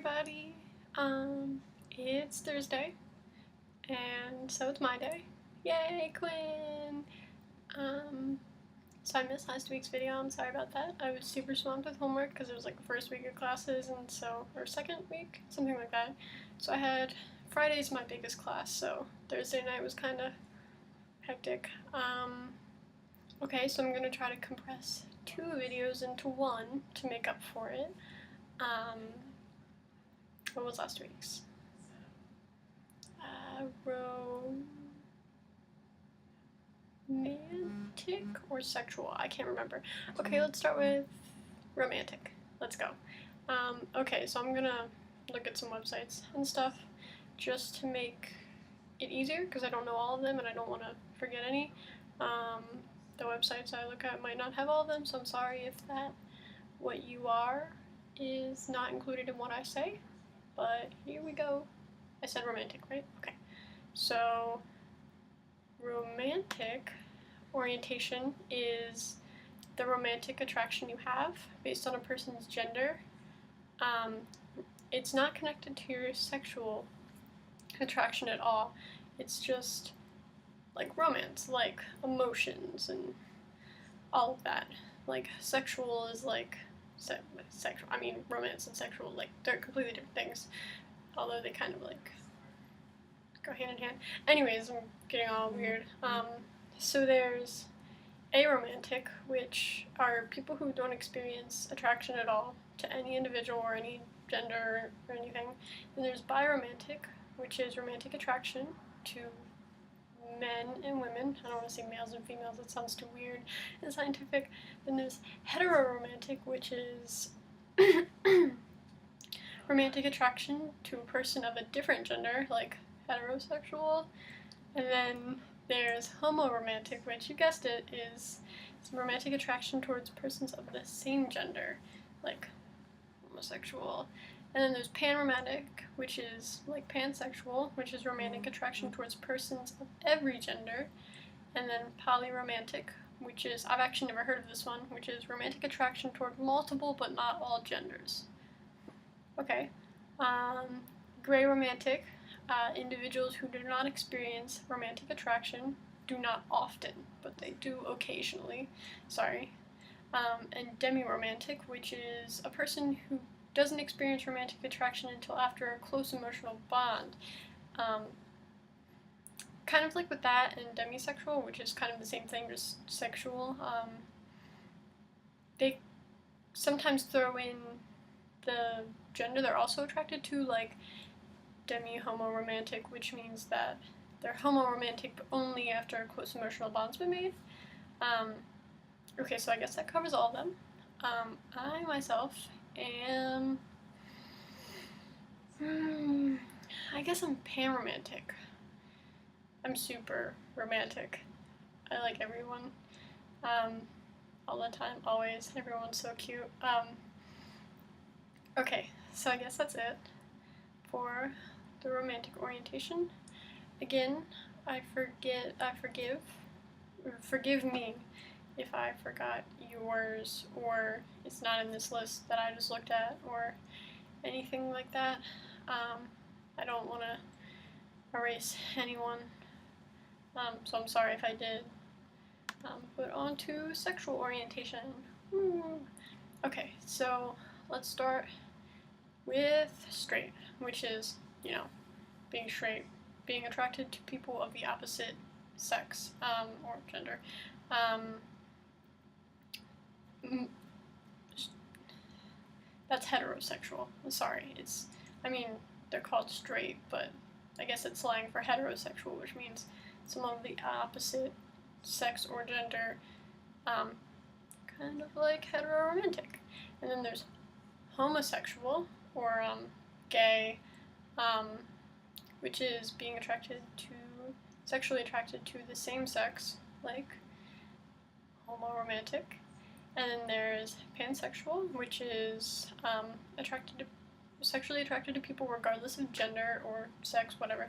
everybody. It's Thursday, and so it's my day. Yay, Quinn! So I missed last week's video. I'm sorry about that. I was super swamped with homework because it was like the first week of classes, and so, or second week, something like that. So I had Friday's my biggest class, so Thursday night was kind of hectic. Okay, so I'm gonna try to compress 2 videos into one to make up for it. What was last week's? Romantic or sexual? I can't remember. Okay, let's start with romantic. Let's go. Okay, so I'm gonna look at some websites and stuff just to make it easier because I don't know all of them and I don't want to forget any. The websites I look at might not have all of them, so I'm sorry if that what you are is not included in what I say, but here we go. I said romantic, right? Okay. So, romantic orientation is the romantic attraction you have based on a person's gender. It's not connected to your sexual attraction at all. It's just like romance, like emotions and all of that. Like sexual is like sexual. I mean, romance and sexual, like they're completely different things, although they kind of like go hand in hand. Anyways, I'm getting all weird. So there's aromantic, which are people who don't experience attraction at all to any individual or any gender or anything. Then there's biromantic, which is romantic attraction to men and women. I don't want to say males and females, that sounds too weird and scientific. Then there's heteroromantic, which is romantic attraction to a person of a different gender, like heterosexual. And then there's Homo Romantic, which, you guessed it, is romantic attraction towards persons of the same gender, like homosexual. And then there's panromantic, which is like pansexual, which is romantic attraction towards persons of every gender. And then polyromantic, which is, I've actually never heard of this one, which is romantic attraction toward multiple but not all genders. Okay. Gray romantic, individuals who do not experience romantic attraction, do not often, but they do occasionally. Sorry. And demi-romantic, which is a person who doesn't experience romantic attraction until after a close emotional bond. Kind of like with that and demisexual, which is kind of the same thing, just sexual. They sometimes throw in the gender they're also attracted to, like demi-homo romantic, which means that they're homo romantic but only after a close emotional bond's been made. Okay, so I guess that covers all of them. I myself am, I guess I'm panromantic. I'm super romantic. I like everyone, all the time, always. Everyone's so cute. Okay, so I guess that's it for the romantic orientation. Again, forgive me if I forgot yours or it's not in this list that I just looked at or anything like that. I don't want to erase anyone, so I'm sorry if I did. But on to sexual orientation. Okay, so let's start with straight, which is, you know, being straight, being attracted to people of the opposite sex, or gender. That's heterosexual. I'm sorry. They're called straight, but I guess it's slang for heterosexual, which means someone of the opposite sex or gender, kind of like heteroromantic. And then there's homosexual, or gay, which is being sexually attracted to the same sex, like homo romantic. And then there's pansexual, which is sexually attracted to people regardless of gender or sex, whatever.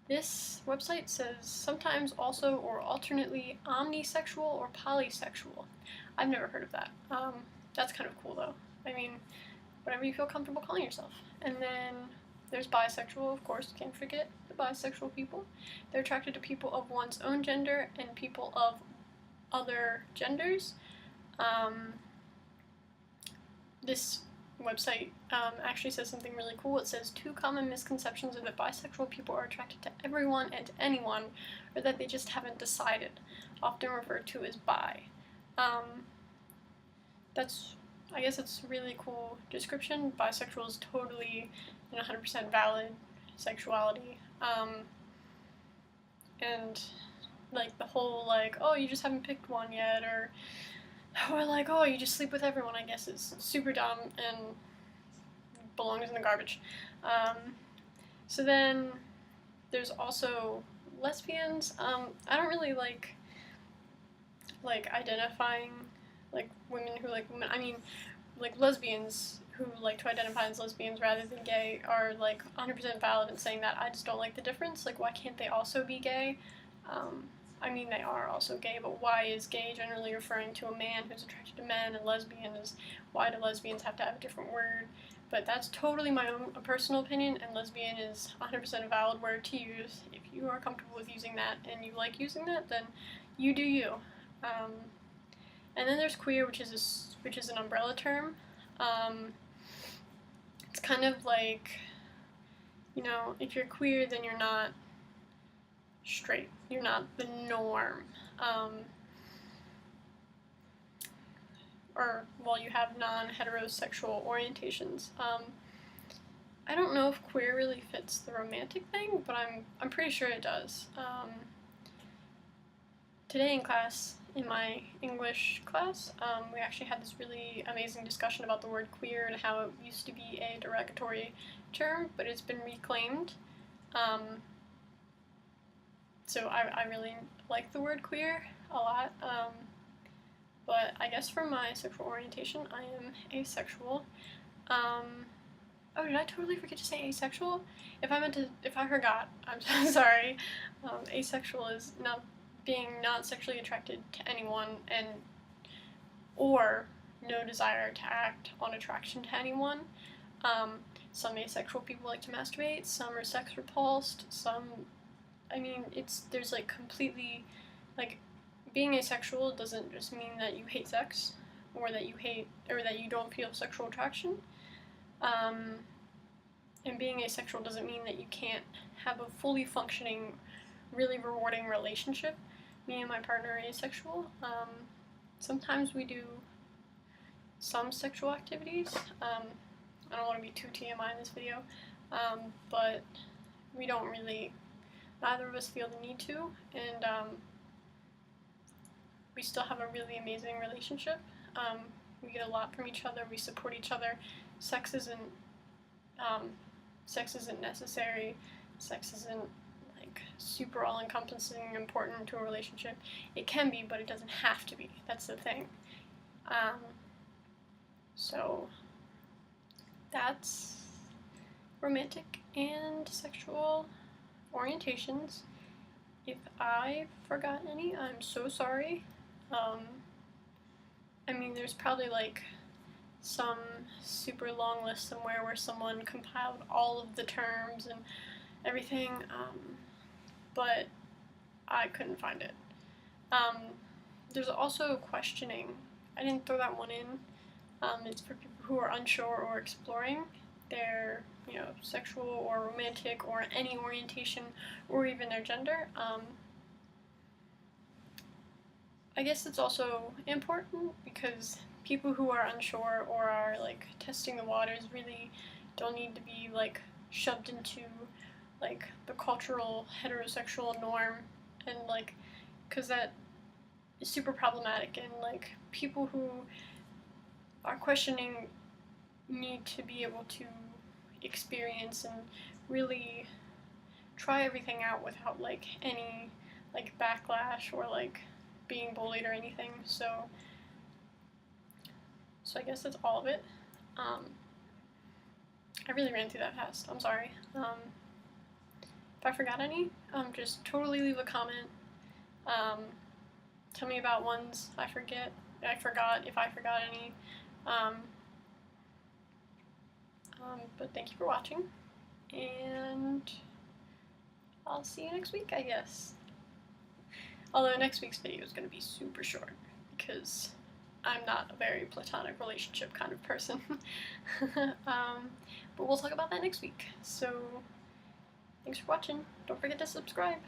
This website says sometimes also or alternately omnisexual or polysexual. I've never heard of that. That's kind of cool though. I mean, whatever you feel comfortable calling yourself. And then there's bisexual, of course, can't forget the bisexual people. They're attracted to people of one's own gender and people of other genders. This website actually says something really cool. It says 2 common misconceptions are that bisexual people are attracted to everyone and to anyone, or that they just haven't decided, often referred to as bi. I guess it's a really cool description. Bisexual is totally 100% valid sexuality. And like the whole like, oh, you just haven't picked one yet, or like, oh, you just sleep with everyone, I guess is super dumb and belongs in the garbage. So then there's also lesbians. I don't really like identifying like women who like women. I mean, like lesbians who like to identify as lesbians rather than gay are like 100% valid in saying that. I just don't like the difference. Like, why can't they also be gay? I mean, they are also gay, but why is gay generally referring to a man who's attracted to men, and lesbian is, why do lesbians have to have a different word? But that's totally my own personal opinion, and lesbian is 100% a valid word to use. If you are comfortable with using that and you like using that, then you do you. And then there's queer, which is an umbrella term. It's kind of like, if you're queer, then you're not straight. You're not the norm. You have non-heterosexual orientations. I don't know if queer really fits the romantic thing, but I'm pretty sure it does. Today in class, in my English class, we actually had this really amazing discussion about the word queer and how it used to be a derogatory term, but it's been reclaimed. So I really like the word queer a lot, but I guess for my sexual orientation, I am asexual. Oh, did I totally forget to say asexual? If I forgot, I'm so sorry. Asexual is being not sexually attracted to anyone or no desire to act on attraction to anyone. Some asexual people like to masturbate, some are sex repulsed, there's like completely, like, being asexual doesn't just mean that you hate sex, or that you don't feel sexual attraction. And being asexual doesn't mean that you can't have a fully functioning, really rewarding relationship. Me and my partner are asexual. Sometimes we do some sexual activities. I don't want to be too TMI in this video, but we don't really, neither of us feel the need to, and we still have a really amazing relationship. We get a lot from each other, we support each other. Sex isn't necessary, sex isn't like super all-encompassing and important to a relationship. It can be, but it doesn't have to be. That's the thing. So that's romantic and sexual orientations. If I forgot any, I'm so sorry. There's probably like some super long list somewhere where someone compiled all of the terms and everything, but I couldn't find it. There's also questioning. I didn't throw that one in. It's for people who are unsure or exploring their, sexual or romantic or any orientation or even their gender. I guess it's also important because people who are unsure or are like testing the waters really don't need to be like shoved into like the cultural heterosexual norm, and like, because that is super problematic, and like people who are questioning need to be able to experience and really try everything out without like any like backlash or like being bullied or anything. So I guess that's all of it. I really ran through that fast. I'm sorry. If I forgot any, just totally leave a comment. Tell me about ones I forgot if I forgot any. But thank you for watching, and I'll see you next week, I guess. Although next week's video is going to be super short, because I'm not a very platonic relationship kind of person. But we'll talk about that next week. So, thanks for watching. Don't forget to subscribe.